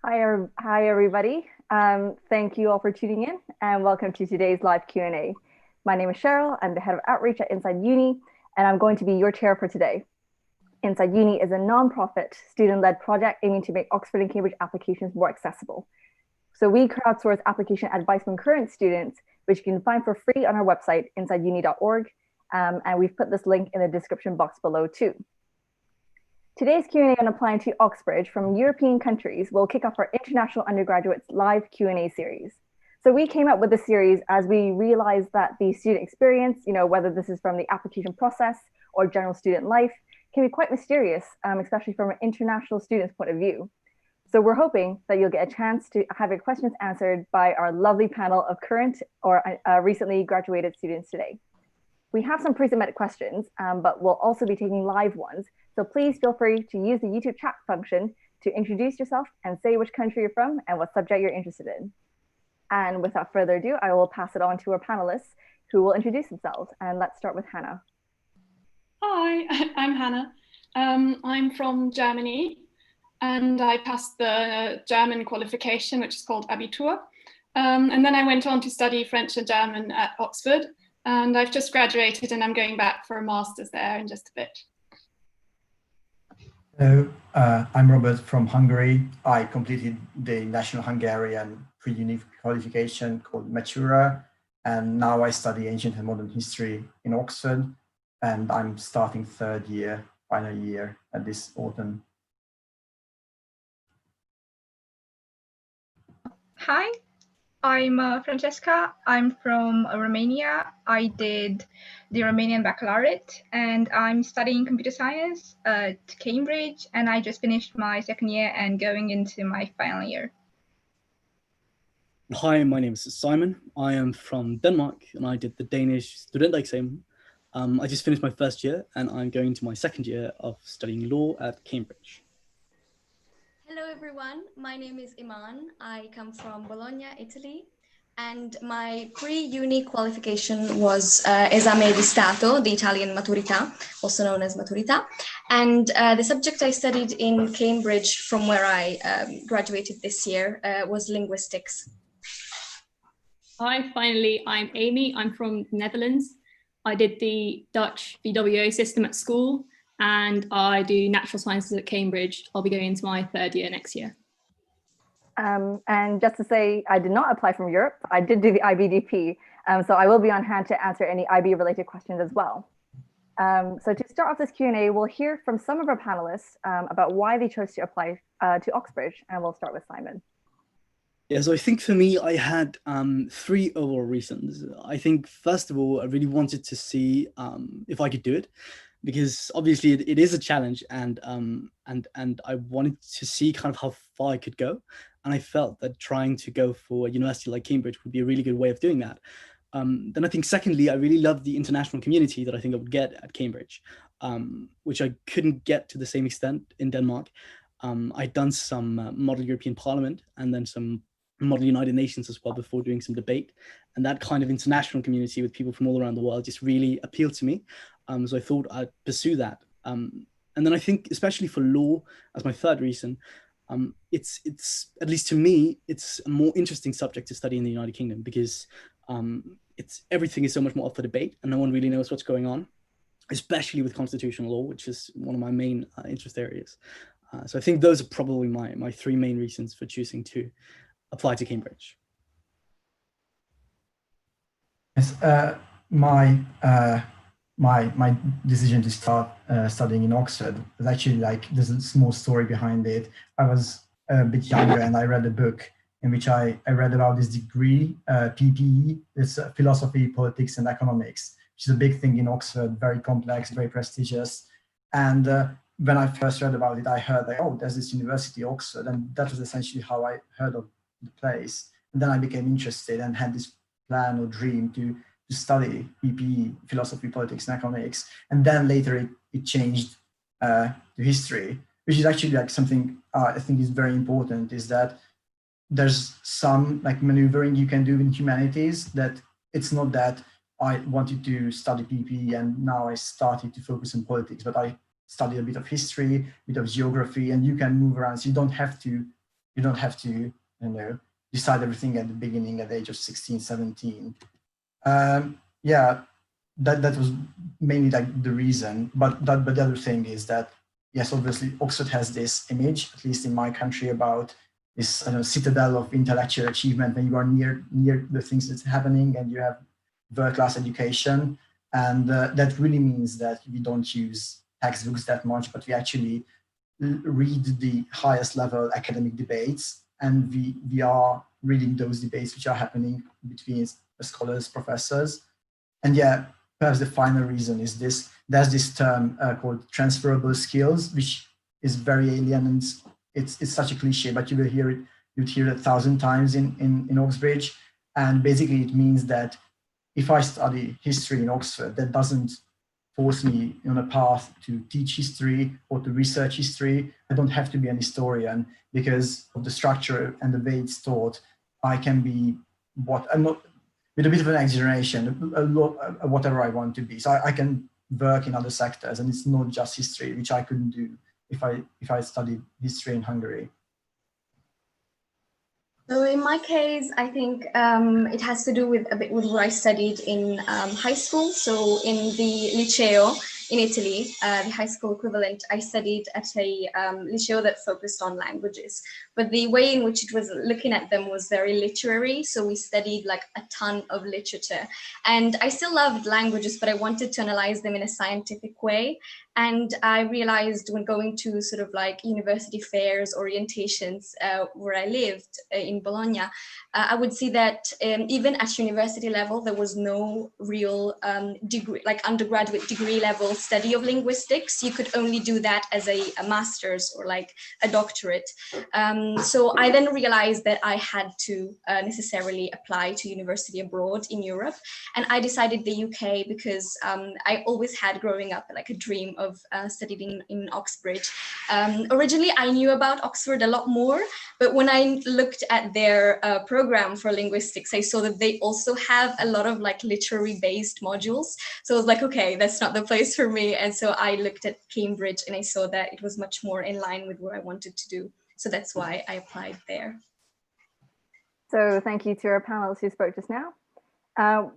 Hi everybody. Thank you all for tuning in and welcome to today's live Q&A. My name is Cheryl. I'm the head of outreach at Inside Uni, and I'm going to be your chair for today. Inside Uni is a nonprofit student-led project aiming to make Oxford and Cambridge applications more accessible. So we crowdsource application advice from current students, which you can find for free on our website, insideuni.org. And we've put this link in the description box below too. Today's Q&A on applying to Oxbridge from European countries will kick off our International Undergraduates live Q&A series. So we came up with this series as we realized that the student experience, whether this is from the application process or general student life, can be quite mysterious, especially from an international student's point of view. So we're hoping that you'll get a chance to have your questions answered by our lovely panel of current or recently graduated students today. We have some pre-submitted questions, but we'll also be taking live ones. So please feel free to use the YouTube chat function to introduce yourself and say which country you're from and what subject you're interested in. And without further ado, I will pass it on to our panelists who will introduce themselves. And let's start with Hannah. Hi, I'm Hannah. I'm from Germany and I passed the German qualification, which is called Abitur. And then I went on to study French and German at Oxford. And I've just graduated and I'm going back for a master's there in just a bit. Hello, I'm Robert from Hungary. I completed the National Hungarian pre-uni qualification called Matura, and now I study ancient and modern history in Oxford, and I'm starting third year, final year at this autumn. Hi, I'm Francesca. I'm from Romania. I did the Romanian baccalaureate and I'm studying computer science at Cambridge, and I just finished my second year and going into my final year. Hi, my name is Simon. I am from Denmark and I did the Danish Studentereksamen. I just finished my first year and I'm going to my second year of studying law at Cambridge. Hello everyone, my name is Iman. I come from Bologna, Italy, and my pre-uni qualification was Esame di Stato, the Italian Maturità, also known as Maturità. And the subject I studied in Cambridge, from where I graduated this year, was linguistics. Hi, finally, I'm Amy. I'm from the Netherlands. I did the Dutch VWO system at school, and I do natural sciences at Cambridge. I'll be going into my third year next year. And just to say, I did not apply from Europe. I did do the IBDP, so I will be on hand to answer any IB-related questions as well. So to start off this Q&A, we'll hear from some of our panelists about why they chose to apply to Oxbridge, and we'll start with Simon. Yeah, so I think for me, I had three overall reasons. I think, first of all, I really wanted to see if I could do it, because obviously it is a challenge, and I wanted to see kind of how far I could go. And I felt that trying to go for a university like Cambridge would be a really good way of doing that. Then I think, secondly, I really loved the international community that I think I would get at Cambridge, which I couldn't get to the same extent in Denmark. I'd done some Model European Parliament and then some Model United Nations as well before doing some debate. And that kind of international community with people from all around the world just really appealed to me. So I thought I'd pursue that. And then I think, especially for law, as my third reason, it's at least to me, it's a more interesting subject to study in the United Kingdom, because everything is so much more up for debate and no one really knows what's going on, especially with constitutional law, which is one of my main interest areas. So I think those are probably my three main reasons for choosing to apply to Cambridge. Yes, my decision to start studying in Oxford was actually, like, there's a small story behind it. I was a bit younger and I read a book in which I read about this degree, PPE, it's philosophy, politics and economics, which is a big thing in Oxford, very complex, very prestigious. And when I first read about it, I heard like, oh, there's this university, Oxford, and that was essentially how I heard of the place. And then I became interested and had this plan or dream to study PPE, philosophy, politics, and economics. And then later it changed to history, which is actually like something I think is very important, is that there's some like maneuvering you can do in humanities, that it's not that I wanted to study PPE and now I started to focus on politics, but I studied a bit of history, a bit of geography, and you can move around. So you don't have to You don't have to, decide everything at the beginning at the age of 16, 17. Yeah, that was mainly like the reason. But the other thing is that, yes, obviously Oxford has this image, at least in my country, about this citadel of intellectual achievement when you are near the things that's happening and you have world-class education. And that really means that we don't use textbooks that much, but we actually read the highest level academic debates, and we are reading those debates which are happening between scholars, professors. And yeah, perhaps the final reason is this: there's this term called transferable skills, which is very alien, and it's such a cliche, but you'd hear it 1,000 times in Oxbridge. And basically it means that if I study history in Oxford, that doesn't force me on a path to teach history or to research history. I don't have to be an historian, because of the structure and the way it's taught. I can be what I'm not, with a bit of an exaggeration, whatever I want to be. So I can work in other sectors, and it's not just history, which I couldn't do if I studied history in Hungary. So in my case, I think it has to do with a bit with what I studied in high school. So in the Liceo in Italy, the high school equivalent, I studied at a Liceo that focused on languages. But the way in which it was looking at them was very literary. So we studied like a ton of literature. And I still loved languages, but I wanted to analyze them in a scientific way. And I realized when going to sort of like university fairs, orientations where I lived in Bologna, I would see that even at university level, there was no real degree, like undergraduate degree level study of linguistics. You could only do that as a master's or like a doctorate. So I then realized that I had to necessarily apply to university abroad in Europe. And I decided the UK because I always had growing up like a dream of studying in Oxbridge. Originally, I knew about Oxford a lot more, but when I looked at their program for linguistics, I saw that they also have a lot of like literary based modules. So I was like, okay, that's not the place for me. And so I looked at Cambridge and I saw that it was much more in line with what I wanted to do. So that's why I applied there. So thank you to our panelists who spoke just now.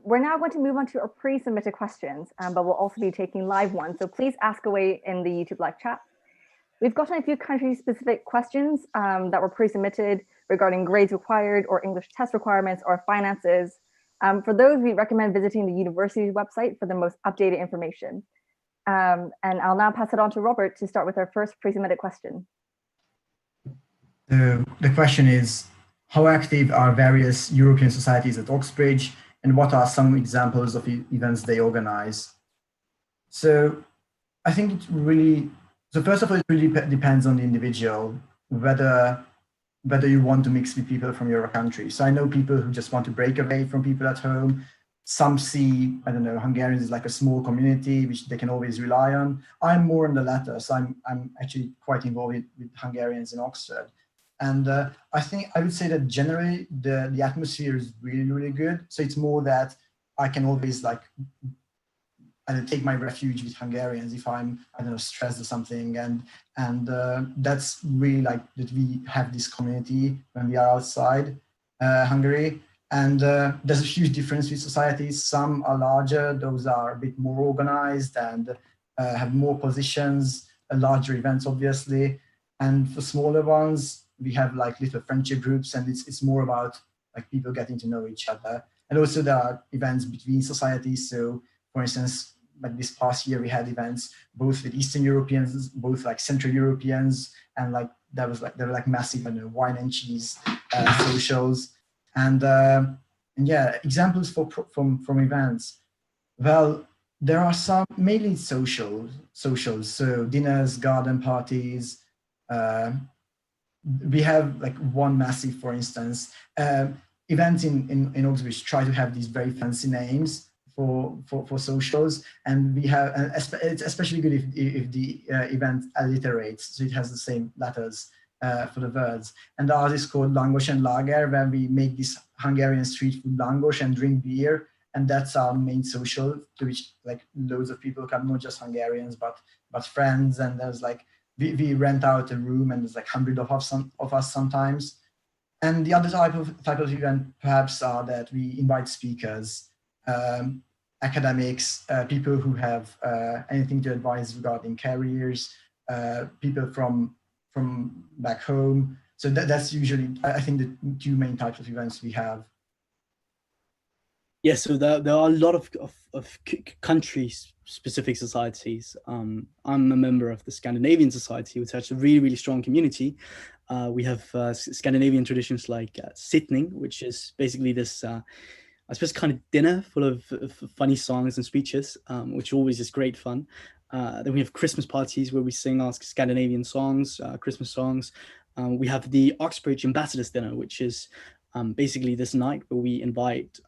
We're now going to move on to our pre-submitted questions, but we'll also be taking live ones. So please ask away in the YouTube live chat. We've gotten a few country-specific questions that were pre-submitted regarding grades required or English test requirements or finances. For those, we recommend visiting the university's website for the most updated information. And I'll now pass it on to Robert to start with our first pre-submitted question. The question is, how active are various European societies at Oxbridge, and what are some examples of events they organize? So I think it really, so first of all, it really depends on the individual, whether you want to mix with people from your country. So I know people who just want to break away from people at home. Some see, I don't know, Hungarians as like a small community, which they can always rely on. I'm more on the latter, so I'm actually quite involved with Hungarians in Oxford. And I think I would say that generally the atmosphere is really, really good. So it's more that I can always like take my refuge with Hungarians if I'm, I don't know, stressed or something. And that's really like that we have this community when we are outside Hungary. And there's a huge difference with societies. Some are larger, those are a bit more organized and have more positions, larger events, obviously. And for smaller ones, we have like little friendship groups, and it's more about like people getting to know each other. And also there are events between societies. So for instance, like this past year, we had events both with Eastern Europeans, both like Central Europeans, and like there were like massive, I don't know, wine and cheese socials. And yeah, examples from events. Well, there are some mainly socials. So dinners, garden parties. We have like one massive, for instance, events in Oxbridge try to have these very fancy names for socials, and we have, and it's especially good if the event alliterates, so it has the same letters for the words. And ours is called Langos and Lager, where we make this Hungarian street food langos and drink beer, and that's our main social, to which like loads of people come, not just Hungarians but friends, and there's like we rent out a room and there's like 100 of us sometimes. And the other type of event perhaps are that we invite speakers, academics, people who have anything to advise regarding careers, people from back home. So that's usually, I think, the two main types of events we have. Yeah, so there are a lot of country-specific societies. I'm a member of the Scandinavian Society, which has a really, really strong community. We have Scandinavian traditions like Sittning, which is basically this, I suppose, kind of dinner full of funny songs and speeches, which always is great fun. Then we have Christmas parties where we sing our Scandinavian songs, Christmas songs. We have the Oxbridge Ambassadors Dinner, which is basically this night where we invite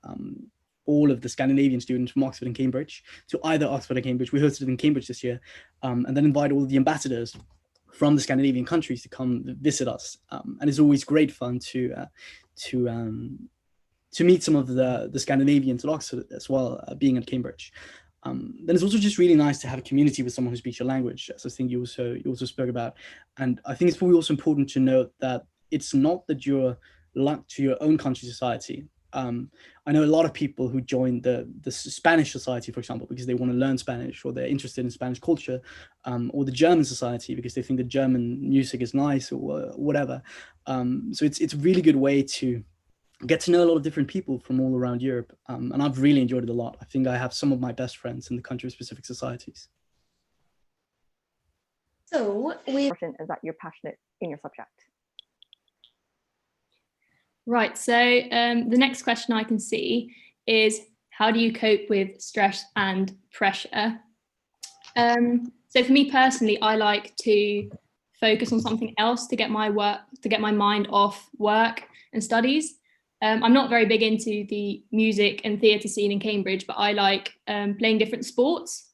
all of the Scandinavian students from Oxford and Cambridge to either Oxford or Cambridge. We hosted it in Cambridge this year, and then invite all the ambassadors from the Scandinavian countries to come visit us. And it's always great fun to meet some of the Scandinavians at Oxford as well, being at Cambridge. Then it's also just really nice to have a community with someone who speaks your language, as I think you also spoke about. And I think it's probably also important to note that it's not that you're locked to your own country society. I know a lot of people who join the Spanish society, for example, because they want to learn Spanish, or they're interested in Spanish culture, or the German society because they think the German music is nice, or whatever. So it's a really good way to get to know a lot of different people from all around Europe. And I've really enjoyed it a lot. I think I have some of my best friends in the country-specific societies. So is that you're passionate in your subject? Right, so the next question I can see is, how do you cope with stress and pressure? So for me personally, I like to focus on something else to get my mind off work and studies. I'm not very big into the music and theatre scene in Cambridge, but I like playing different sports.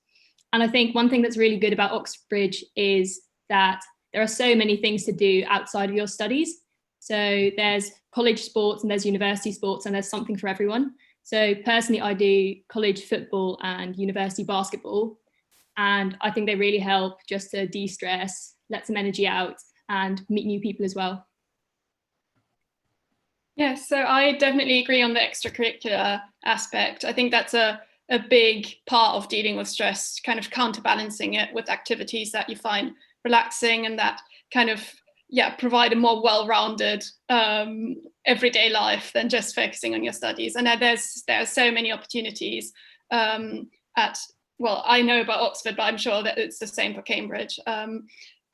And I think one thing that's really good about Oxbridge is that there are so many things to do outside of your studies. So there's college sports and there's university sports, and there's something for everyone. So personally, I do college football and university basketball. And I think they really help just to de-stress, let some energy out, and meet new people as well. Yeah, so I definitely agree on the extracurricular aspect. I think that's a big part of dealing with stress, kind of counterbalancing it with activities that you find relaxing and that kind of provide a more well-rounded everyday life than just focusing on your studies. And there are so many opportunities I know about Oxford, but I'm sure that it's the same for Cambridge.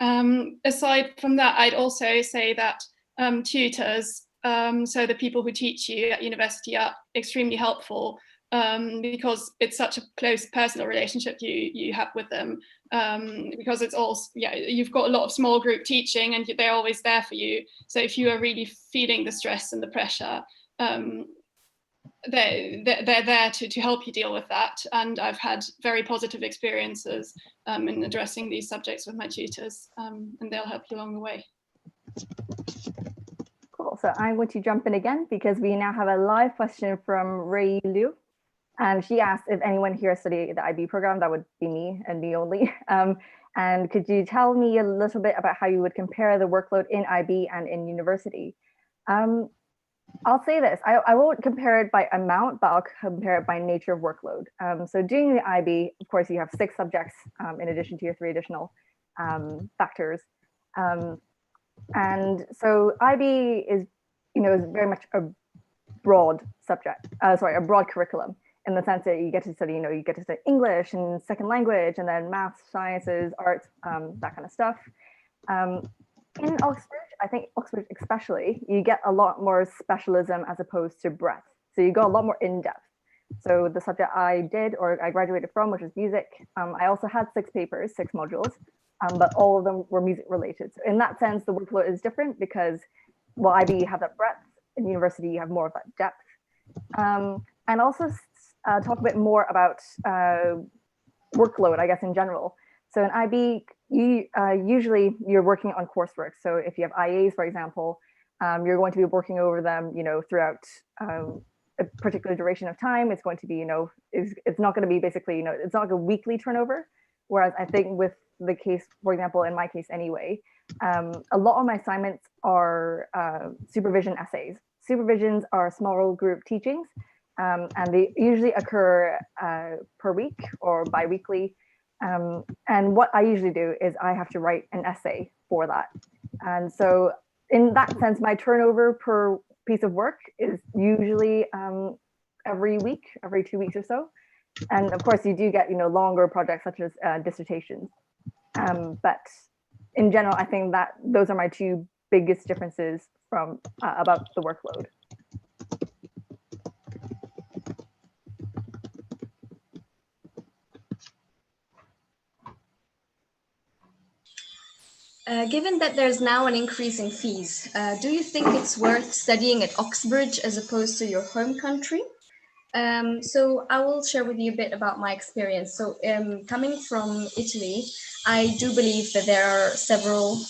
Aside from that, I'd also say that tutors, so the people who teach you at university, are extremely helpful because it's such a close personal relationship you have with them, because it's all, you've got a lot of small group teaching and they're always there for you. So if you are really feeling the stress and the pressure, they're there to help you deal with that. And I've had very positive experiences in addressing these subjects with my tutors, and they'll help you along the way. Cool. So I'm going to jump in again because we now have a live question from Ray Liu. And she asked if anyone here studied the IB program. That would be me and me only. And could you tell me a little bit about how you would compare the workload in IB and in university? I'll say this, I won't compare it by amount, but I'll compare it by nature of workload. So doing the IB, of course, you have 6 subjects in addition to your 3 additional factors. And so IB is, is very much a broad subject, a broad curriculum, in the sense that you get to study, you get to study English and second language, and then maths, sciences, arts, that kind of stuff. In Oxford, I think Oxford especially, you get a lot more specialism as opposed to breadth. So you go a lot more in depth. So the subject I did, or I graduated from, which is music, I also had 6 papers, 6 modules, but all of them were music related. So in that sense, the workload is different because, well, IB, you have that breadth, in university, you have more of that depth. And also talk a bit more about workload, I guess, in general. So in IB, usually you're working on coursework. So if you have IAs, for example, you're going to be working over them, throughout a particular duration of time. It's going to be, it's not going to be basically, it's not like a weekly turnover. Whereas I think with the case, for example, in my case anyway, a lot of my assignments are supervision essays. Supervisions are small group teachings, and they usually occur per week or bi-weekly. And what I usually do is I have to write an essay for that. And so in that sense, my turnover per piece of work is usually every week, every 2 weeks or so. And of course, you do get longer projects such as dissertations. But in general, I think that those are my two biggest differences from about the workload. Given that there's now an increase in fees, do you think it's worth studying at Oxbridge as opposed to your home country? So I will share with you a bit about my experience. So coming from Italy, I do believe that there are several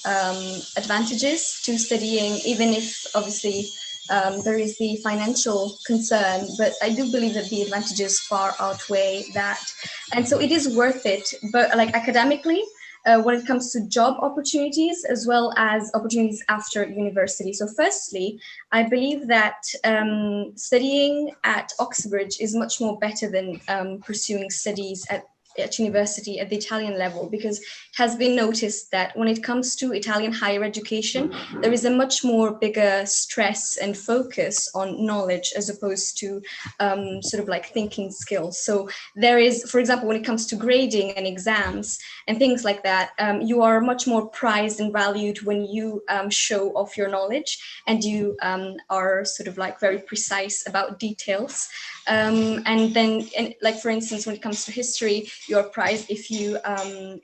advantages to studying, even if obviously there is the financial concern, but I do believe that the advantages far outweigh that. And so it is worth it, but like academically, when it comes to job opportunities as well as opportunities after university. So firstly, I believe that studying at Oxbridge is much more better than pursuing studies at university at the Italian level, because it has been noticed that when it comes to Italian higher education, there is a much more bigger stress and focus on knowledge as opposed to sort of like thinking skills. So there is, for example, when it comes to grading and exams and things like that, you are much more prized and valued when you show off your knowledge and you are sort of like very precise about details. And then, like for instance, when it comes to history, you're prized if you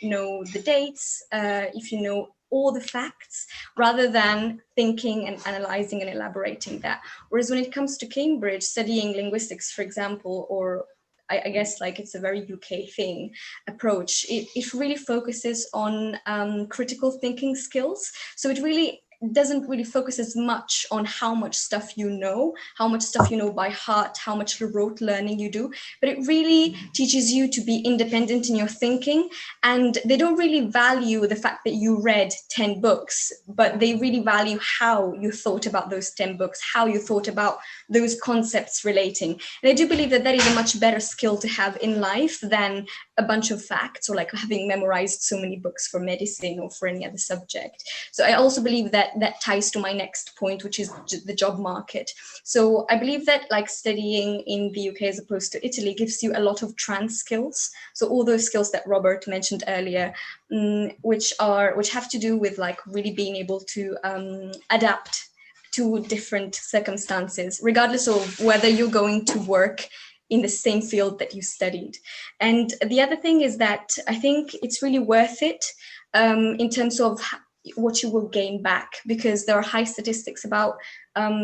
know the dates, if you know all the facts, rather than thinking and analyzing and elaborating that. Whereas when it comes to Cambridge, studying linguistics, for example, or I guess like it's a very UK thing approach, it really focuses on critical thinking skills. So it really doesn't really focus as much on how much stuff you know by heart, how much rote learning you do, but it really teaches you to be independent in your thinking. And they don't really value the fact that you read 10 books, but they really value how you thought about those 10 books, how you thought about those concepts relating. And I do believe that that is a much better skill to have in life than a bunch of facts or like having memorized so many books for medicine or for any other subject. So I also believe that that ties to my next point, which is the job market. So I believe that like studying in the UK as opposed to Italy gives you a lot of trans skills. So all those skills that Robert mentioned earlier, which have to do with like really being able to adapt to different circumstances, regardless of whether you're going to work in the same field that you studied. And the other thing is that I think it's really worth it in terms of what you will gain back, because there are high statistics about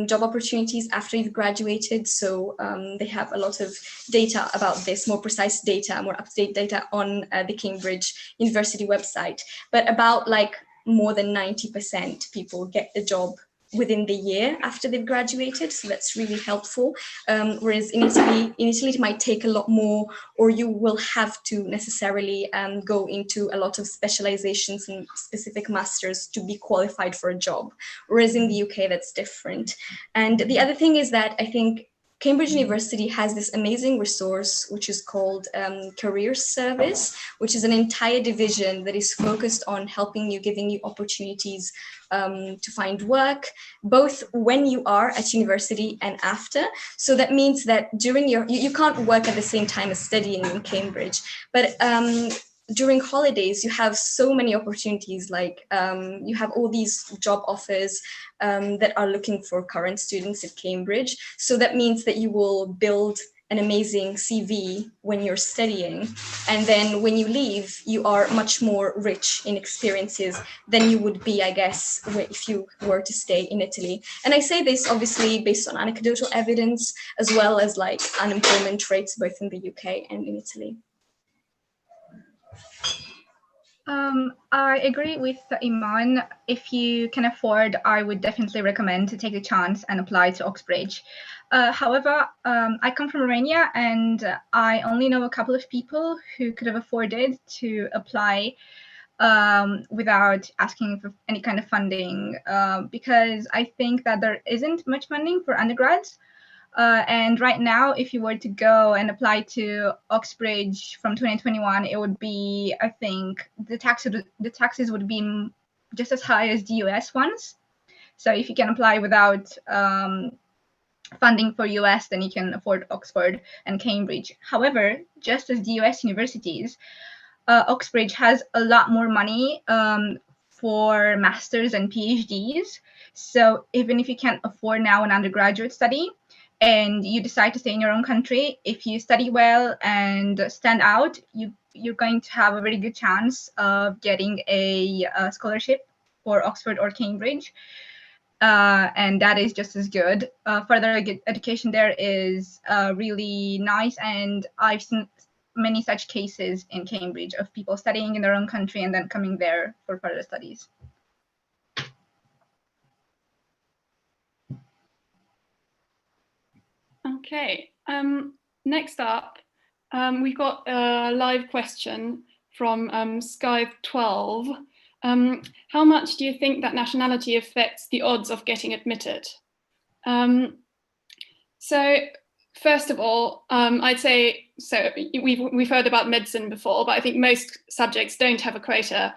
job opportunities after you've graduated. So they have a lot of data about this, more precise data, more up-to-date data on the Cambridge University website. But about like more than 90% people get the job within the year after they've graduated. So that's really helpful. Whereas in Italy it might take a lot more, or you will have to necessarily go into a lot of specializations and specific masters to be qualified for a job. Whereas in the UK, that's different. And the other thing is that I think Cambridge University has this amazing resource, which is called Career Service, which is an entire division that is focused on helping you, giving you opportunities to find work, both when you are at university and after. So that means that during you can't work at the same time as studying in Cambridge, but during holidays, you have so many opportunities, like you have all these job offers that are looking for current students at Cambridge. So that means that you will build an amazing CV when you're studying. And then when you leave, you are much more rich in experiences than you would be, I guess, if you were to stay in Italy. And I say this obviously based on anecdotal evidence, as well as like unemployment rates, both in the UK and in Italy. I agree with Iman. If you can afford, I would definitely recommend to take a chance and apply to Oxbridge. However, I come from Romania, and I only know a couple of people who could have afforded to apply without asking for any kind of funding, because I think that there isn't much funding for undergrads. And right now, if you were to go and apply to Oxbridge from 2021, it would be, I think, the taxes would be just as high as the US ones. So if you can apply without funding for US, then you can afford Oxford and Cambridge. However, just as the US universities, Oxbridge has a lot more money for masters and PhDs. So even if you can't afford now an undergraduate study and you decide to stay in your own country, if you study well and stand out, you're going to have a very good chance of getting a scholarship for Oxford or Cambridge. And that is just as good. Further education there is really nice, and I've seen many such cases in Cambridge of people studying in their own country and then coming there for further studies. Okay, next up, we've got a live question from Skype12. How much do you think that nationality affects the odds of getting admitted? So first of all, I'd say, so we've heard about medicine before, but I think most subjects don't have a quota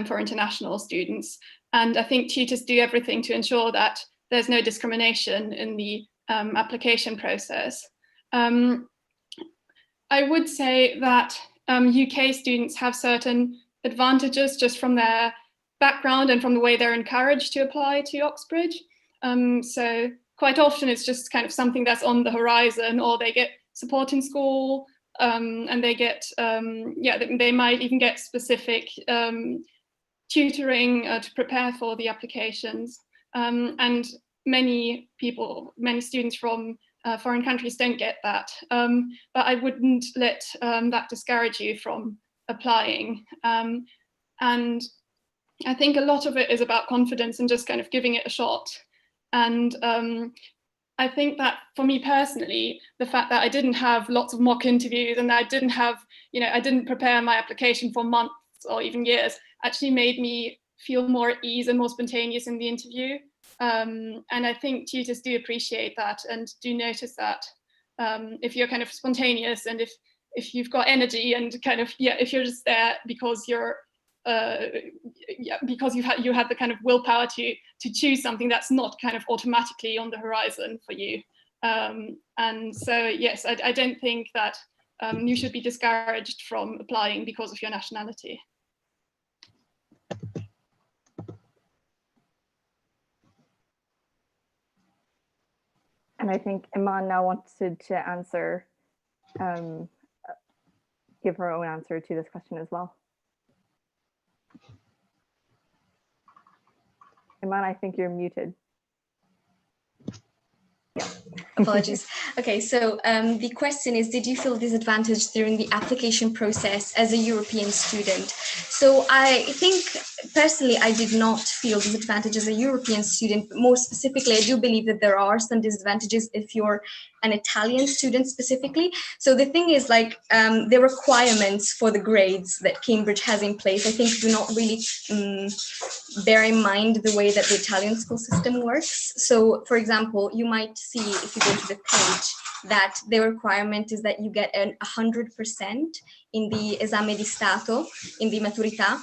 for international students. And I think tutors do everything to ensure that there's no discrimination in the application process. I would say that UK students have certain advantages just from their background and from the way they're encouraged to apply to Oxbridge. So quite often it's just kind of something that's on the horizon, or they get support in school, and they get, they might even get specific tutoring to prepare for the applications. And many students from foreign countries don't get that. But I wouldn't let that discourage you from applying. And I think a lot of it is about confidence and just kind of giving it a shot. And I think that for me personally, the fact that I didn't have lots of mock interviews and I didn't have, I didn't prepare my application for months or even years, actually made me feel more at ease and more spontaneous in the interview. And I think tutors do appreciate that and do notice that if you're kind of spontaneous and if you've got energy and kind of, if you're just there because you're, because you had the kind of willpower to choose something that's not kind of automatically on the horizon for you. And so, yes, I don't think that you should be discouraged from applying because of your nationality. And I think Iman now wanted to answer, give her own answer to this question as well. Iman, I think you're muted. Yeah. Apologies. Okay, so the question is, did you feel disadvantaged during the application process as a European student? So I think personally, I did not feel disadvantaged as a European student, but more specifically, I do believe that there are some disadvantages if you're an Italian student specifically. So the thing is, like, the requirements for the grades that Cambridge has in place, I think do not really bear in mind the way that the Italian school system works. So for example, you might see if you go to the page that the requirement is that you get 100% in the esame di Stato, in the maturità.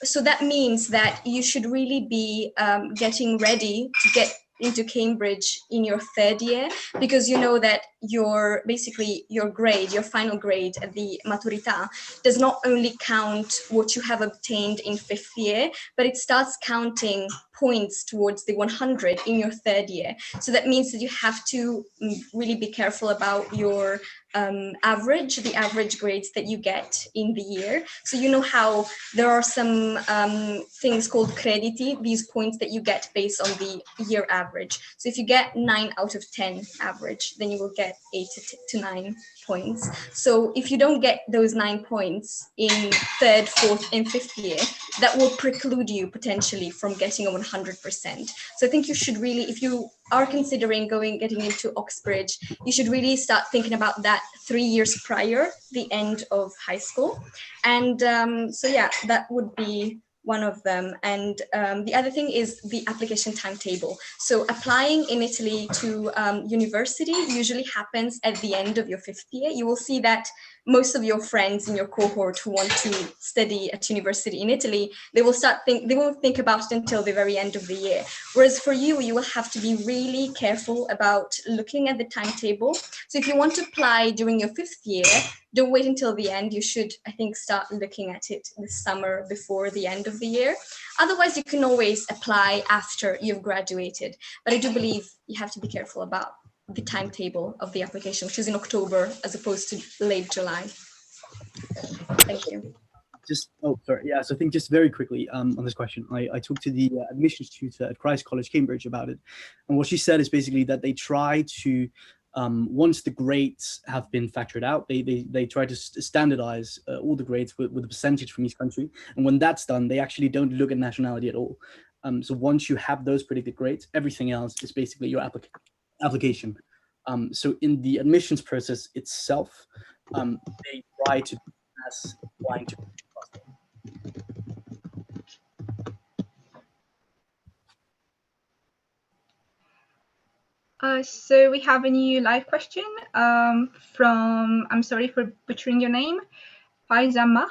So that means that you should really be getting ready to get into Cambridge in your third year, because you know that your grade, your final grade at the maturità does not only count what you have obtained in fifth year, but it starts counting points towards the 100 in your third year. So that means that you have to really be careful about your the average grades that you get in the year. So you know how there are some things called crediti, these points that you get based on the year average. So if you get 9 out of 10 average, then you will get 8 to 9 points. So if you don't get those 9 points in third, fourth, and fifth year, that will preclude you potentially from getting a 100%. So I think you should really, if you are considering getting into Oxbridge, you should really start thinking about that 3 years prior the end of high school. And so yeah, that would be one of them. And the other thing is the application timetable. So applying in Italy to university usually happens at the end of your fifth year. You will see that most of your friends in your cohort who want to study at university in Italy, they won't think about it until the very end of the year. Whereas for you, you will have to be really careful about looking at the timetable. So if you want to apply during your fifth year, don't wait until the end. You should, I think, start looking at it this summer before the end of the year. Otherwise, you can always apply after you've graduated. But I do believe you have to be careful about the timetable of the application, which is in October as opposed to late July. Thank you. So I think just very quickly on this question, I talked to the admissions tutor at Christ College, Cambridge about it. And what she said is basically that they try to, once the grades have been factored out, they try to standardize all the grades with a percentage from each country. And when that's done, they actually don't look at nationality at all. So once you have those predicted grades, everything else is basically your application. So in the admissions process itself, they try to as applying to. So we have a new live question from, I'm sorry for butchering your name, Faizama,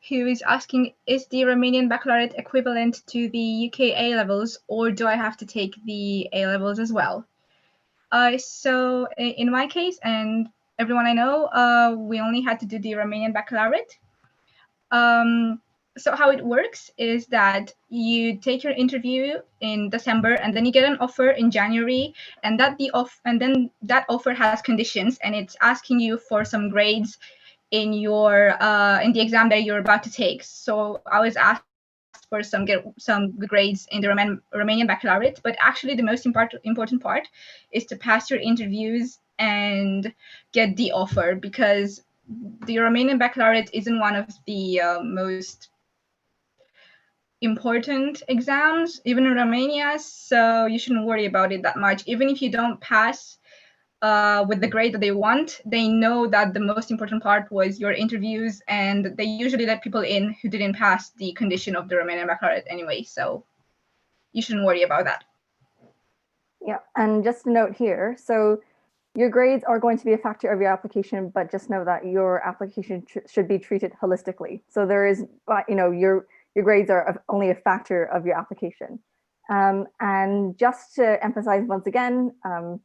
who is asking, is the Romanian baccalaureate equivalent to the UK A-levels, or do I have to take the A-levels as well? So in my case, and everyone I know, we only had to do the Romanian baccalaureate. So how it works is that you take your interview in December, and then you get an offer in January, and then that offer has conditions, and it's asking you for some grades in your in the exam that you're about to take. So I was asked for some grades in the Romanian baccalaureate, but actually the most important part is to pass your interviews and get the offer, because the Romanian baccalaureate isn't one of the most important exams, even in Romania, so you shouldn't worry about it that much. Even if you don't pass with the grade that they want, they know that the most important part was your interviews, and they usually let people in who didn't pass the condition of the Romanian baccalaureate anyway, so you shouldn't worry about that. Yeah, and just a note here, so your grades are going to be a factor of your application, but just know that your application should be treated holistically. So there is, your grades are only a factor of your application. And just to emphasize once again,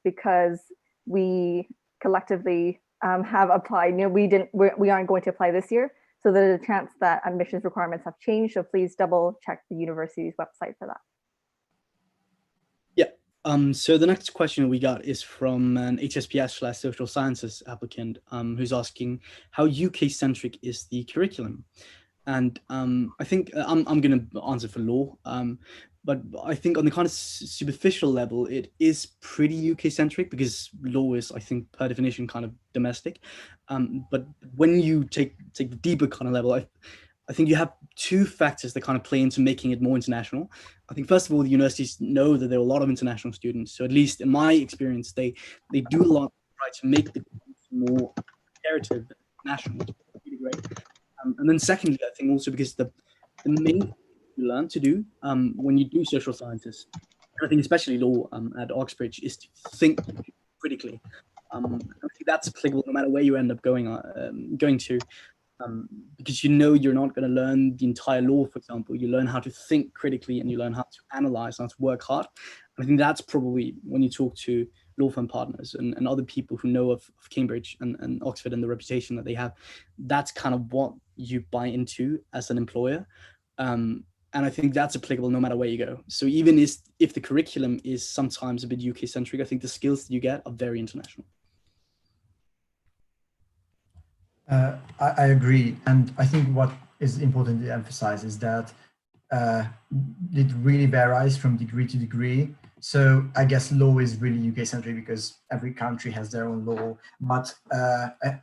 because we collectively have applied, we aren't going to apply this year. So there's a chance that admissions requirements have changed. So please double check the university's website for that. Yeah. So the next question we got is from an HSPS/social sciences applicant who's asking, how UK-centric is the curriculum? And I think I'm going to answer for law, but I think on the kind of superficial level, it is pretty UK-centric, because law is, I think, per definition, kind of domestic. But when you take the deeper kind of level, I think you have two factors that kind of play into making it more international. I think, first of all, the universities know that there are a lot of international students. So at least in my experience, they do a lot to try to make the course more comparative and national, which is really great. And then secondly, I think also because the main thing you learn to do when you do social sciences, and I think especially law at Oxbridge, is to think critically. I think that's applicable no matter where you end up going to. Because you're not going to learn the entire law, for example. You learn how to think critically, and you learn how to analyze, how to work hard. And I think that's probably, when you talk to law firm partners and other people who know of Cambridge and Oxford and the reputation that they have, that's kind of what you buy into as an employer. And I think that's applicable no matter where you go. So even if the curriculum is sometimes a bit UK-centric, I think the skills that you get are very international. I agree. And I think what is important to emphasize is that it really varies from degree to degree. So I guess law is really UK centric because every country has their own law. But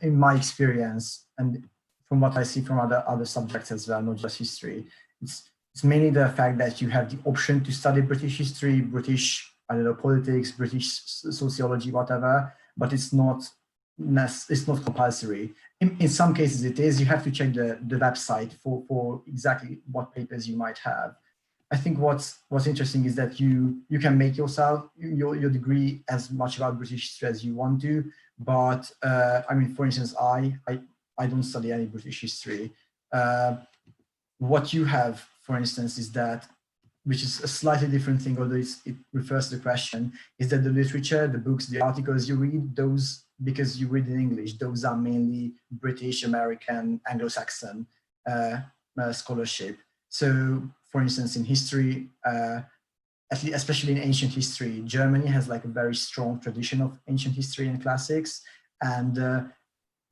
in my experience, and from what I see from other subjects as well, not just history, it's mainly the fact that you have the option to study British history, British, I don't know, politics, British sociology, whatever, but it's not compulsory. In some cases it is. You have to check the website for exactly what papers you might have. I think what's interesting is that you can make your degree as much about British history as you want to, but I mean, for instance, I don't study any British history. What you have, for instance, is that, which is a slightly different thing, although it refers to the question, is that the literature, the books, the articles you read, those, because you read in English, those are mainly British, American, Anglo-Saxon scholarship. So, for instance, in history, especially in ancient history, Germany has like a very strong tradition of ancient history and classics. And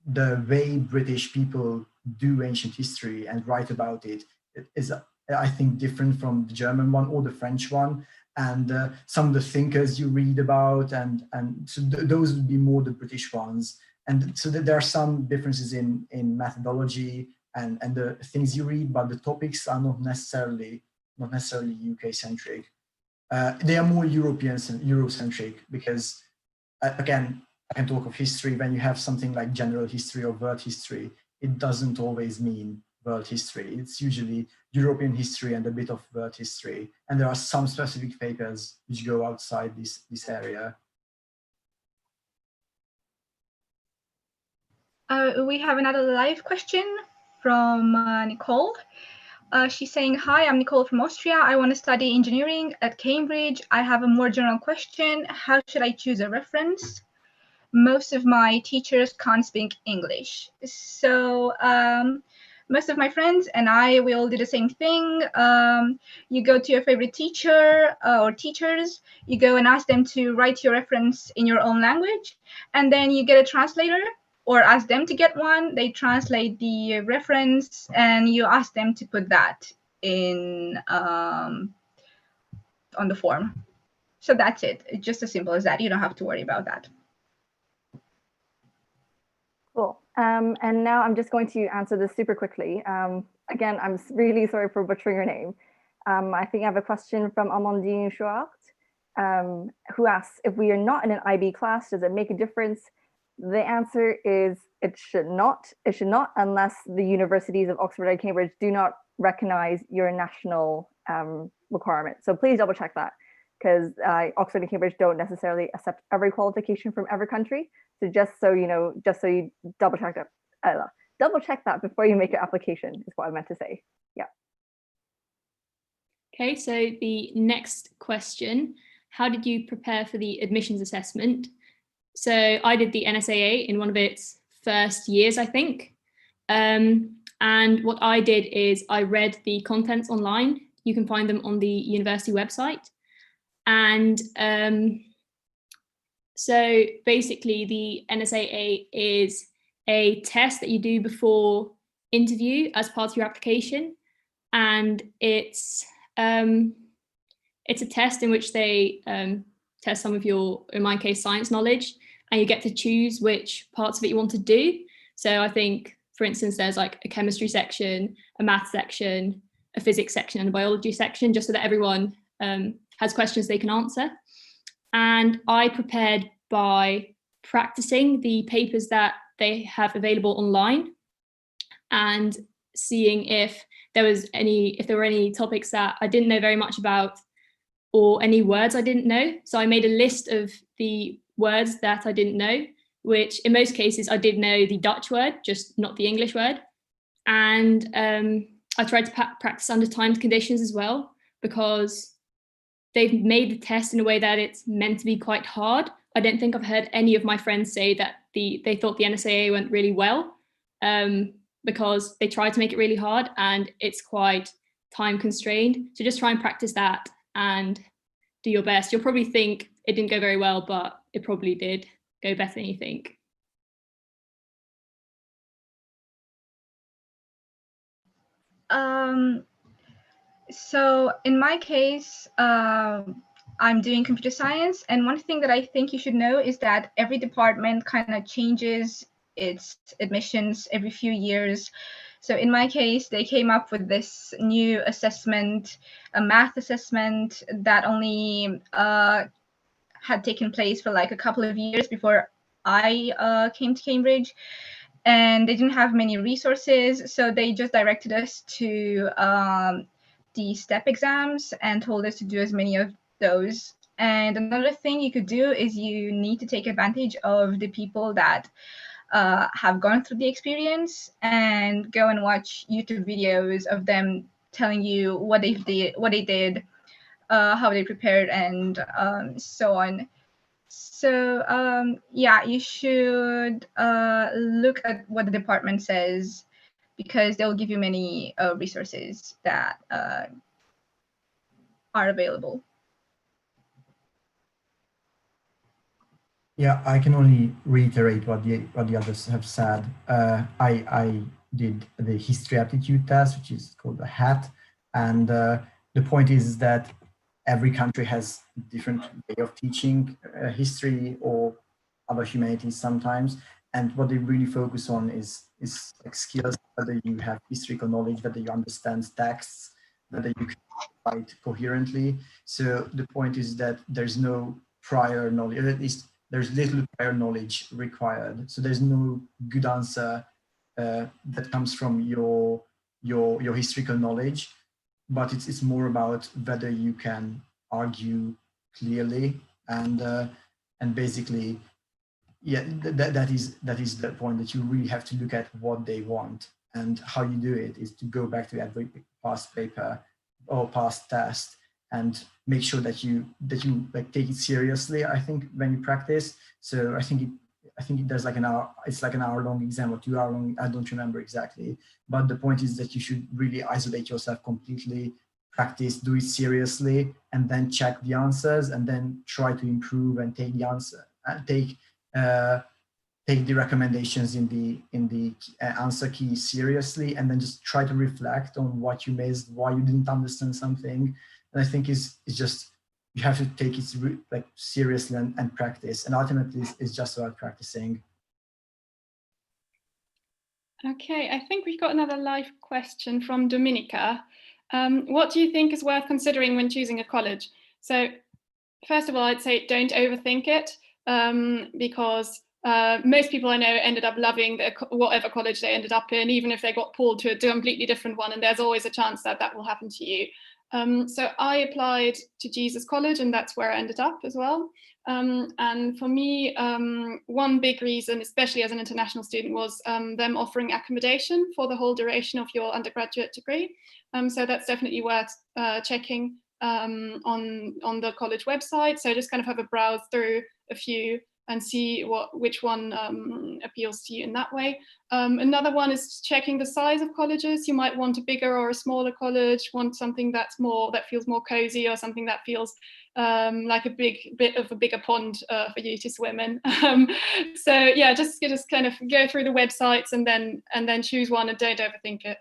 the way British people do ancient history and write about it is, I think, different from the German one or the French one. And some of the thinkers you read about, and so those would be more the British ones. And so there are some differences in methodology and the things you read, but the topics are not necessarily UK centric. They are more Eurocentric, because again, I can talk of history. When you have something like general history or world history, it doesn't always mean world history. It's usually European history and a bit of world history. And there are some specific papers which go outside this area. We have another live question from Nicole. She's saying, hi, I'm Nicole from Austria. I want to study engineering at Cambridge. I have a more general question. How should I choose a reference? Most of my teachers can't speak English. So most of my friends and I will do the same thing. You go to your favorite teacher or teachers, you go and ask them to write your reference in your own language, and then you get a translator or ask them to get one. They translate the reference and you ask them to put that in on the form. So that's it. It's just as simple as that. You don't have to worry about that. Cool. And now I'm just going to answer this super quickly. Again, I'm really sorry for butchering your name. I think I have a question from Amandine Chouart, who asks, if we are not in an IB class, does it make a difference? The answer is it should not. It should not, unless the universities of Oxford and Cambridge do not recognize your national requirement. So please double check that, because Oxford and Cambridge don't necessarily accept every qualification from every country. So just so you know, just so you double check that before you make your application is what I meant to say. Yeah. Okay, so the next question, how did you prepare for the admissions assessment? So I did the NSAA in one of its first years, I think. And what I did is I read the contents online. You can find them on the university website. And so basically the NSAA is a test that you do before interview as part of your application. And it's a test in which they test some of your, in my case, science knowledge, and you get to choose which parts of it you want to do. So I think, for instance, there's like a chemistry section, a math section, a physics section, and a biology section, just so that everyone has questions they can answer. And I prepared by practicing the papers that they have available online and seeing if there were any topics that I didn't know very much about or any words I didn't know. So I made a list of the words that I didn't know, which in most cases I did know the Dutch word, just not the English word. And I tried to practice under timed conditions as well, because they've made the test in a way that it's meant to be quite hard. I don't think I've heard any of my friends say that they thought the NSAA went really well, because they tried to make it really hard and it's quite time constrained. So just try and practice that and do your best. You'll probably think it didn't go very well, but it probably did go better than you think. So in my case, I'm doing computer science. And one thing that I think you should know is that every department kind of changes its admissions every few years. So in my case, they came up with this new assessment, a math assessment that only had taken place for like a couple of years before I came to Cambridge. And they didn't have many resources, so they just directed us to the STEP exams and told us to do as many of those. And another thing you could do is you need to take advantage of the people that have gone through the experience and go and watch YouTube videos of them telling you what they did, how they prepared, and so on. So yeah, you should look at what the department says, because they'll give you many resources that are available. Yeah, I can only reiterate what the others have said. I did the history aptitude test, which is called the HAT, and the point is that every country has a different way of teaching history or other humanities sometimes, and what they really focus on is like skills, whether you have historical knowledge, whether you understand texts, whether you can write coherently. So the point is that there's no prior knowledge, or at least there's little prior knowledge required. So there's no good answer that comes from your historical knowledge, but it's more about whether you can argue clearly and basically, yeah, that is the point, that you really have to look at what they want, and how you do it is to go back to every past paper or past test and make sure that you like take it seriously, I think, when you practice. So I think there's like an hour, it's like an hour long exam or 2 hour long, I don't remember exactly, but the point is that you should really isolate yourself completely, practice, do it seriously, and then check the answers, and then try to improve and take the answer, take the recommendations in the answer key seriously, and then just try to reflect on what you missed, why you didn't understand something. And I think it's just, you have to take it like seriously and practice, and ultimately it's just about practicing. Okay, I think we've got another live question from Dominica. What do you think is worth considering when choosing a college? So first of all, I'd say don't overthink it, because most people I know ended up loving whatever college they ended up in, even if they got pulled to a completely different one, and there's always a chance that that will happen to you. So I applied to Jesus College, and that's where I ended up as well. And for me, one big reason, especially as an international student, was them offering accommodation for the whole duration of your undergraduate degree. So that's definitely worth checking on the college website. So just kind of have a browse through a few and see which one appeals to you in that way. Another one is checking the size of colleges. You might want a bigger or a smaller college, want something that feels more cozy, or something that feels like a bit of a bigger pond for you to swim in. So yeah, just kind of go through the websites and then choose one, and don't overthink it.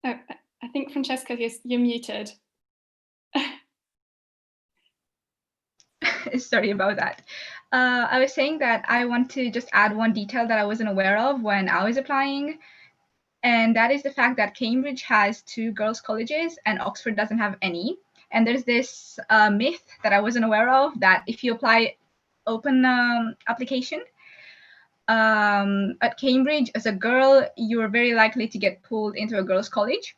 Oh, I think Francesca, you're muted. Sorry about that. I was saying that I want to just add one detail that I wasn't aware of when I was applying, and that is the fact that Cambridge has 2 girls' colleges and Oxford doesn't have any. And there's this myth that I wasn't aware of, that if you apply open application at Cambridge as a girl, you are very likely to get pulled into a girls' college.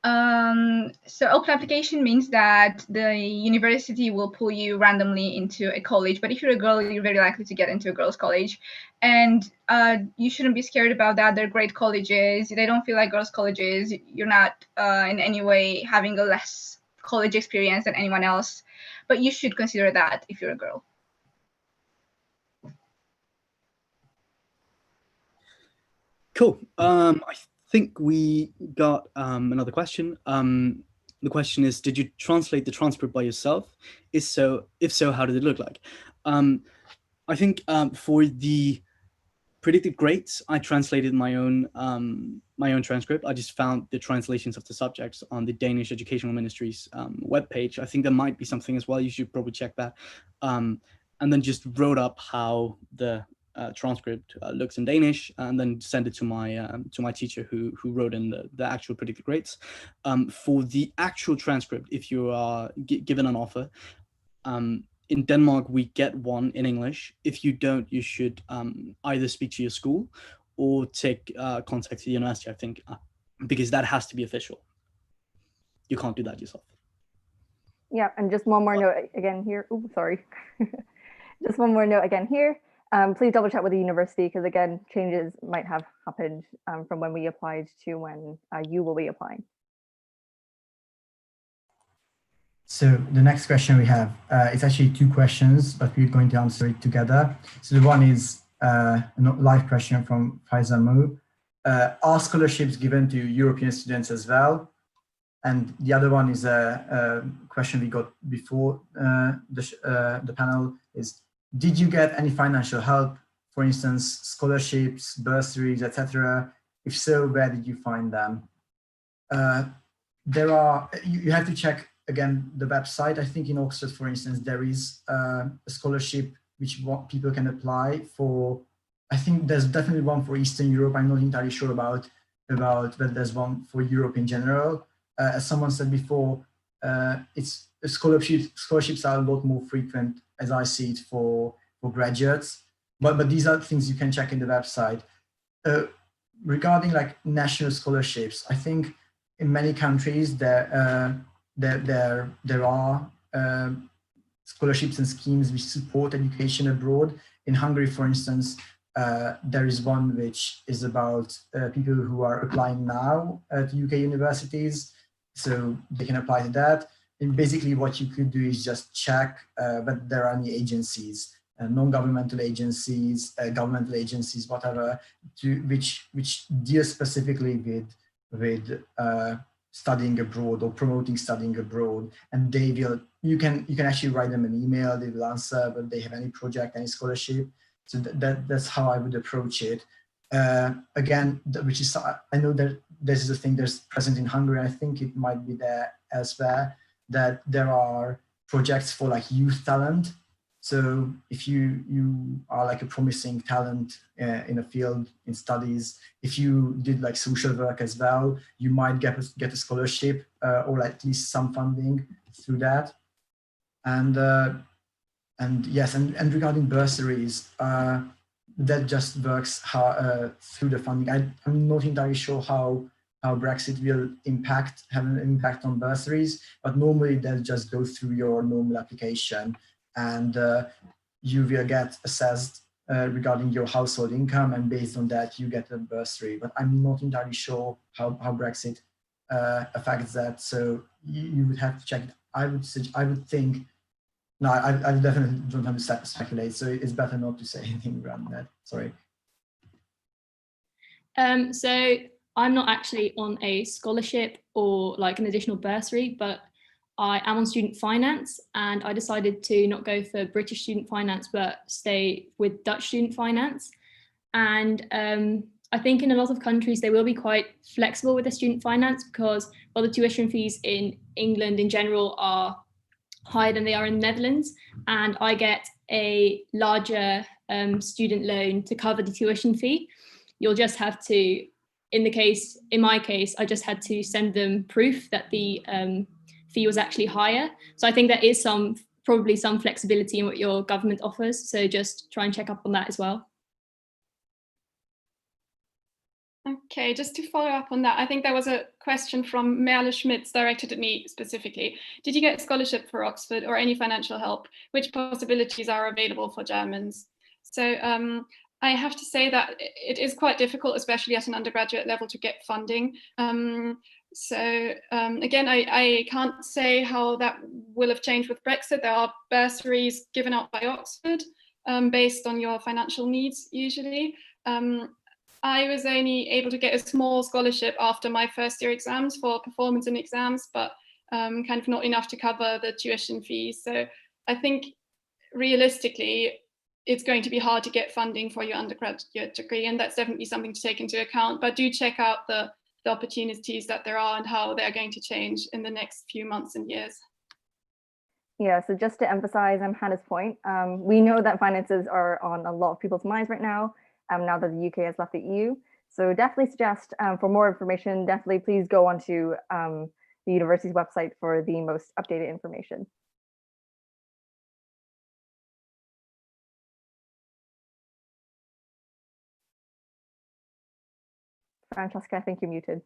So open application means that the university will pull you randomly into a college, but if you're a girl, you're very likely to get into a girls' college. And you shouldn't be scared about that. They're great colleges. They don't feel like girls' colleges. You're not in any way having a less college experience than anyone else, but you should consider that if you're a girl. Cool. I think we got another question. The question is, did you translate the transcript by yourself? If so, how did it look like? I think for the predicted grades, I translated my own transcript. I just found the translations of the subjects on the Danish Educational Ministry's webpage. I think there might be something as well. You should probably check that. And then just wrote up how the transcript looks in Danish, and then send it to my teacher who wrote in the actual predicted grades. For the actual transcript, if you are given an offer, in Denmark, we get one in English. If you don't, you should either speak to your school or take contact to the university, I think, because that has to be official. You can't do that yourself. Yeah, and just one more note again here. Ooh, sorry. Just one more note again here. Please double check with the university, because again, changes might have happened from when we applied to when you will be applying. So the next question we have, it's actually two questions, but we're going to answer it together. So the one is a live question from Faisal Mu. Are scholarships given to European students as well? And the other one is a question we got before the panel is, did you get any financial help, for instance, scholarships, bursaries, etc.? If so, where did you find them? You have to check again the website. I think in Oxford, for instance, there is a scholarship which people can apply for. I think there's definitely one for Eastern Europe. I'm not entirely sure about whether there's one for Europe in general. As someone said before, scholarships are a lot more frequent, as I see it, for graduates. But these are things you can check in the website. Regarding like national scholarships, I think in many countries there are scholarships and schemes which support education abroad. In Hungary, for instance, there is one which is about people who are applying now at UK universities, so they can apply to that. And basically what you could do is just check whether there are any agencies, non-governmental agencies, governmental agencies, whatever, which deal specifically with studying abroad or promoting studying abroad, and they will. You can actually write them an email. They will answer whether they have any project, any scholarship. So that's how I would approach it. Again, which is, I know that this is a thing that's present in Hungary. I think it might be there elsewhere, that there are projects for like youth talent. So if you are like a promising talent in a field, in studies, if you did like social work as well, you might get a scholarship or at least some funding through that. And yes, and regarding bursaries, that just works through the funding. I'm not entirely sure how Brexit will have an impact on bursaries, but normally that just goes through your normal application, and you will get assessed regarding your household income, and based on that you get a bursary. But I'm not entirely sure how Brexit affects that, so you would have to check it. I would think. No, I definitely don't have to speculate, so it's better not to say anything around that. Sorry. So I'm not actually on a scholarship or like an additional bursary, but I am on student finance, and I decided to not go for British student finance, but stay with Dutch student finance. And I think in a lot of countries, they will be quite flexible with the student finance because, well, the tuition fees in England in general are higher than they are in the Netherlands, and I get a larger student loan to cover the tuition fee. You'll just have to, in my case, I just had to send them proof that the fee was actually higher. So I think there is probably some flexibility in what your government offers. So just try and check up on that as well. Okay, just to follow up on that, I think there was a question from Merle Schmitz directed at me specifically. Did you get a scholarship for Oxford or any financial help? Which possibilities are available for Germans? So I have to say that it is quite difficult, especially at an undergraduate level, to get funding. Again, I can't say how that will have changed with Brexit. There are bursaries given out by Oxford based on your financial needs usually. I was only able to get a small scholarship after my first year exams for performance in exams, but kind of not enough to cover the tuition fees. So I think realistically, it's going to be hard to get funding for your undergraduate degree, and that's definitely something to take into account. But do check out the opportunities that there are and how they're going to change in the next few months and years. Yeah, so just to emphasize Hannah's point, we know that finances are on a lot of people's minds right now, now that the UK has left the EU. So definitely suggest, for more information, definitely please go onto the university's website for the most updated information. Francesca, I think you're muted.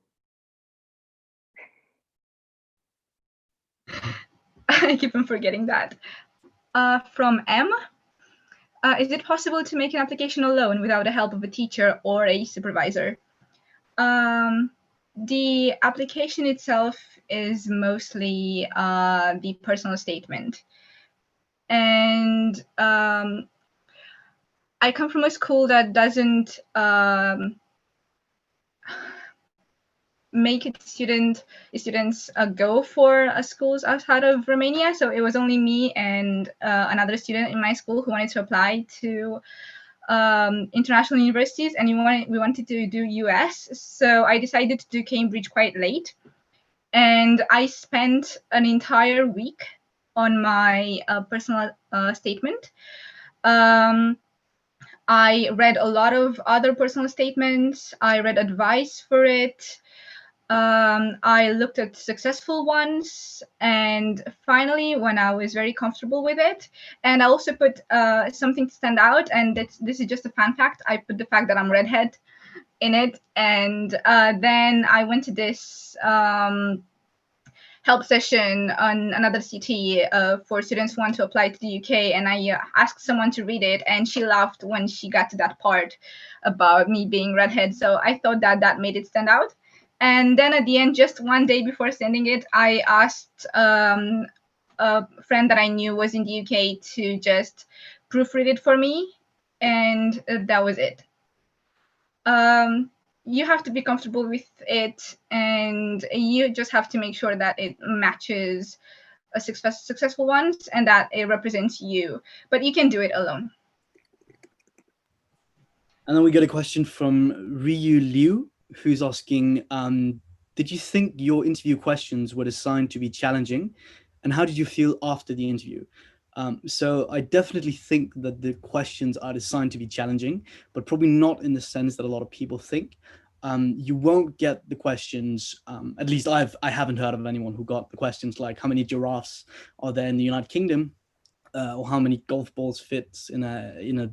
I keep on forgetting that. From M, is it possible to make an application alone without the help of a teacher or a supervisor? The application itself is mostly the personal statement. And I come from a school that doesn't make students go for schools outside of Romania. So it was only me and another student in my school who wanted to apply to international universities, and we wanted to do US. So I decided to do Cambridge quite late, and I spent an entire week on my personal statement. I read a lot of other personal statements. I read advice for it. I looked at successful ones, and finally, when I was very comfortable with it, and I also put something to stand out, and this is just a fun fact, I put the fact that I'm redhead in it, and then I went to this help session on another city for students who want to apply to the UK, and I asked someone to read it, and she laughed when she got to that part about me being redhead, so I thought that made it stand out. And then at the end, just one day before sending it, I asked a friend that I knew was in the UK to just proofread it for me, and that was it. You have to be comfortable with it, and you just have to make sure that it matches a successful ones and that it represents you, but you can do it alone. And then we get a question from Ryu Liu, who's asking, did you think your interview questions were designed to be challenging? And how did you feel after the interview? So I definitely think that the questions are designed to be challenging, but probably not in the sense that a lot of people think. You won't get the questions, at least I haven't heard of anyone who got the questions like how many giraffes are there in the United Kingdom? Or how many golf balls fits in a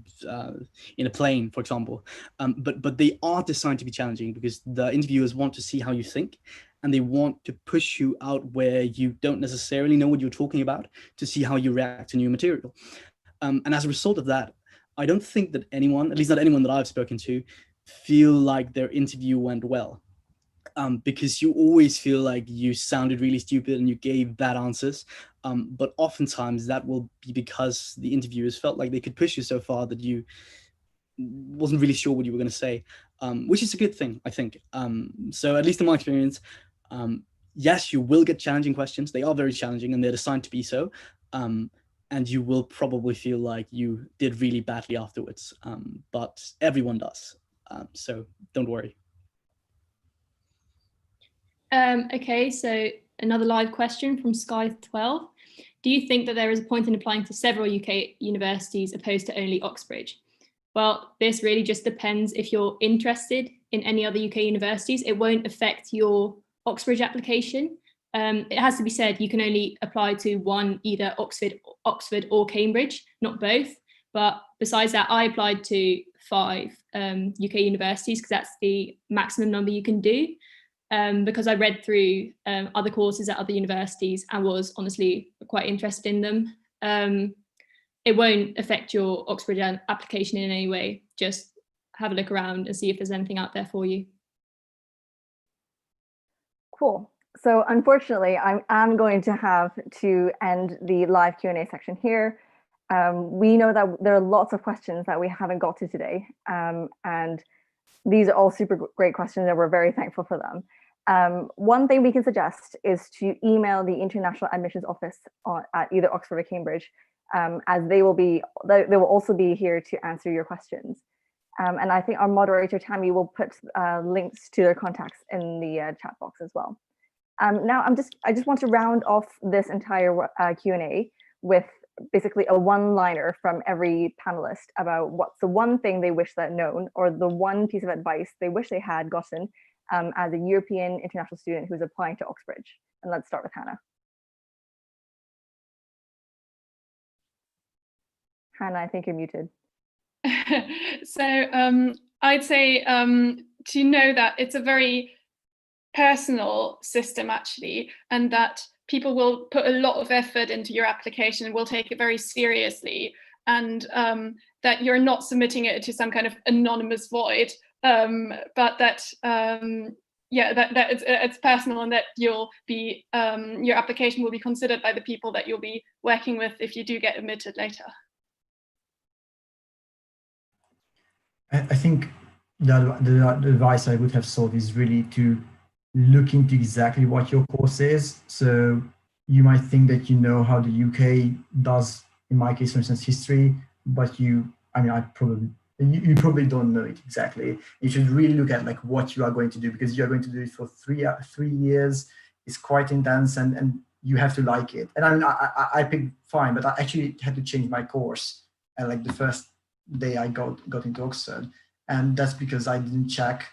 plane, for example. But they are designed to be challenging because the interviewers want to see how you think, and they want to push you out where you don't necessarily know what you're talking about to see how you react to new material. And as a result of that, I don't think that anyone, at least not anyone that I've spoken to, feel like their interview went well. Because you always feel like you sounded really stupid and you gave bad answers. But oftentimes that will be because the interviewers felt like they could push you so far that you wasn't really sure what you were going to say, which is a good thing, I think. So at least in my experience, yes, you will get challenging questions. They are very challenging and they're designed to be so. And you will probably feel like you did really badly afterwards, but everyone does. So don't worry. Okay, so another live question from Sky12. Do you think that there is a point in applying to several UK universities opposed to only Oxbridge? Well, this really just depends if you're interested in any other UK universities. It won't affect your Oxbridge application. It has to be said, you can only apply to one, either Oxford or Cambridge, not both. But besides that, I applied to 5 UK universities because that's the maximum number you can do. Because I read through other courses at other universities and was honestly quite interested in them. It won't affect your Oxford application in any way. Just have a look around and see if there's anything out there for you. Cool. So unfortunately, I'm going to have to end the live Q&A section here. We know that there are lots of questions that we haven't got to today. And these are all super great questions and we're very thankful for them. One thing we can suggest is to email the International Admissions Office at either Oxford or Cambridge as they will also be here to answer your questions. And I think our moderator, Tammy, will put links to their contacts in the chat box as well. Now, I just want to round off this entire Q&A with basically a one-liner from every panelist about what's the one thing they wish they'd known, or the one piece of advice they wish they had gotten as a European international student who's applying to Oxbridge. And let's start with Hannah. Hannah, I think you're muted. So I'd say to know that it's a very personal system actually, and that people will put a lot of effort into your application and will take it very seriously, and that you're not submitting it to some kind of anonymous void, but that yeah, that it's personal, and that you'll be your application will be considered by the people that you'll be working with if you do get admitted later. I think the advice I would have sought is really to look into exactly what your course is. So you might think that you know how the UK does, in my case, for instance, history, but you probably don't know it exactly. You should really look at like what you are going to do, because you are going to do it for 3 years. It's quite intense, and you have to like it. And I mean, I picked fine, but I actually had to change my course like the first day I got into Oxford, and that's because I didn't check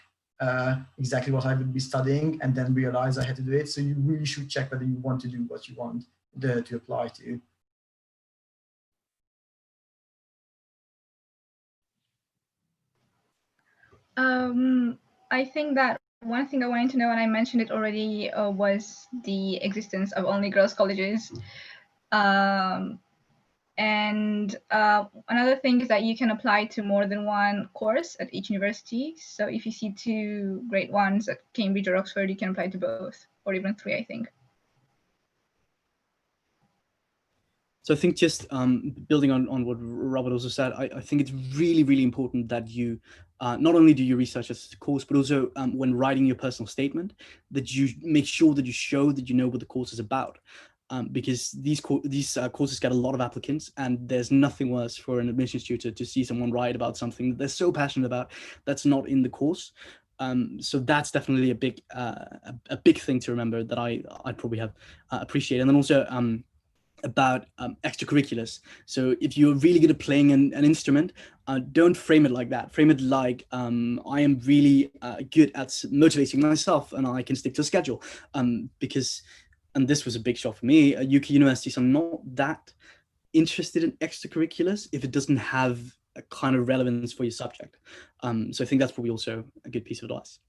exactly what I would be studying, and then realize I had to do it. So you really should check whether you want to do what you want to apply to. I think that one thing I wanted to know, and I mentioned it already, was the existence of only girls' colleges. And another thing is that you can apply to more than one course at each university. So if you see 2 great ones at Cambridge or Oxford, you can apply to both, or even 3, I think. So I think just building on what Robert also said, I think it's really, really important that you not only do your research as a course, but also when writing your personal statement, that you make sure that you show that you know what the course is about. Because these courses get a lot of applicants, and there's nothing worse for an admissions tutor to see someone write about something that they're so passionate about that's not in the course. So that's definitely a big thing to remember that I'd probably have appreciated. And then also about extracurriculars. So if you're really good at playing an instrument, don't frame it like that. Frame it like I am really good at motivating myself and I can stick to a schedule, because, and this was a big shock for me, UK universities are not that interested in extracurriculars if it doesn't have a kind of relevance for your subject. So I think that's probably also a good piece of advice.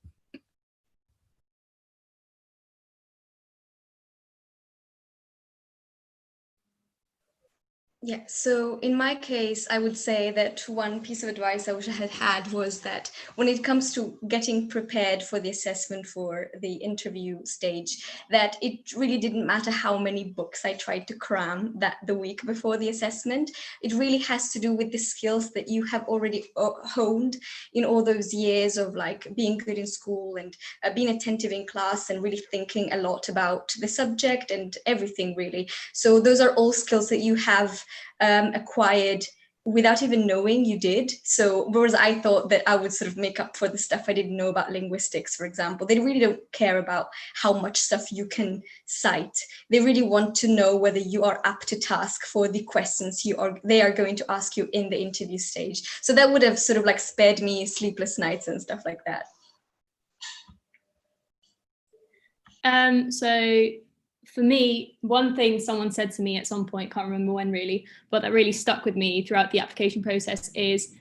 Yeah, so in my case, I would say that one piece of advice I wish I had had was that when it comes to getting prepared for the assessment for the interview stage, that it really didn't matter how many books I tried to cram the week before the assessment. It really has to do with the skills that you have already honed in all those years of like being good in school and being attentive in class and really thinking a lot about the subject and everything really. So those are all skills that you have acquired without even knowing you did. So whereas I thought that I would sort of make up for the stuff I didn't know about linguistics, for example, they really don't care about how much stuff you can cite. They really want to know whether you are up to task for the questions they are going to ask you in the interview stage. So that would have sort of like spared me sleepless nights and stuff like that. So for me, one thing someone said to me at some point, can't remember when really, but that really stuck with me throughout the application process is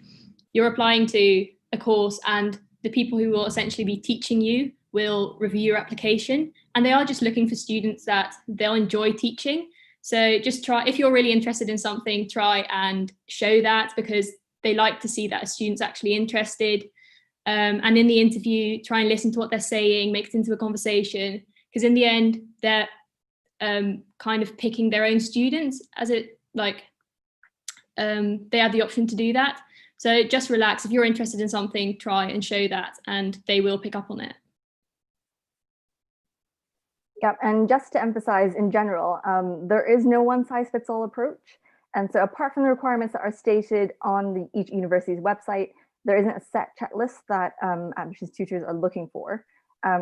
you're applying to a course and the people who will essentially be teaching you will review your application, and they are just looking for students that they'll enjoy teaching. So just try, if you're really interested in something, try and show that, because they like to see that a student's actually interested. And in the interview, try and listen to what they're saying, make it into a conversation, because in the end, they're kind of picking their own students as it like they have the option to do that. So just relax. If you're interested in something, try and show that, and they will pick up on it. Yeah, and just to emphasize in general, there is no one-size-fits-all approach. And so apart from the requirements that are stated on each university's website, there isn't a set checklist that admissions tutors are looking for.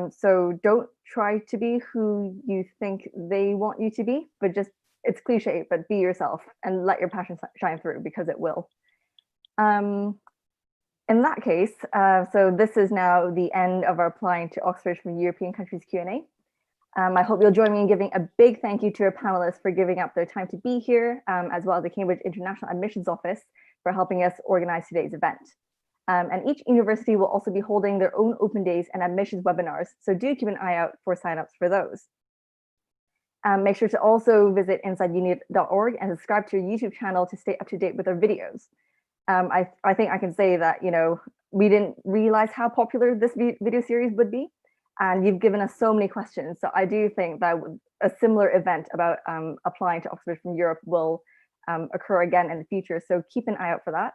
So don't try to be who you think they want you to be, but just, it's cliche, but be yourself and let your passion shine through, because it will. In that case, so this is now the end of our Applying to Oxford from European Countries Q&A. I hope you'll join me in giving a big thank you to our panelists for giving up their time to be here, as well as the Cambridge International Admissions Office for helping us organize today's event. And each university will also be holding their own open days and admissions webinars, so do keep an eye out for signups for those. Make sure to also visit insideuni.org and subscribe to our YouTube channel to stay up to date with our videos. I think I can say that, you know, we didn't realize how popular this video series would be, and you've given us so many questions. So I do think that a similar event about applying to Oxford from Europe will occur again in the future. So keep an eye out for that.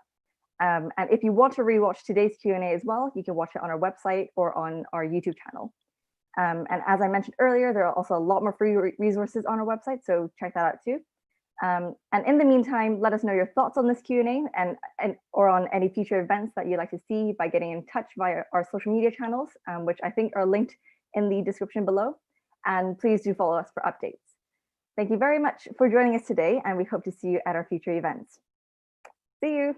And if you want to rewatch today's Q&A as well, you can watch it on our website or on our YouTube channel. And as I mentioned earlier, there are also a lot more free resources on our website, so check that out too. And in the meantime, let us know your thoughts on this Q&A or on any future events that you'd like to see by getting in touch via our social media channels, which I think are linked in the description below. And please do follow us for updates. Thank you very much for joining us today, and we hope to see you at our future events. See you.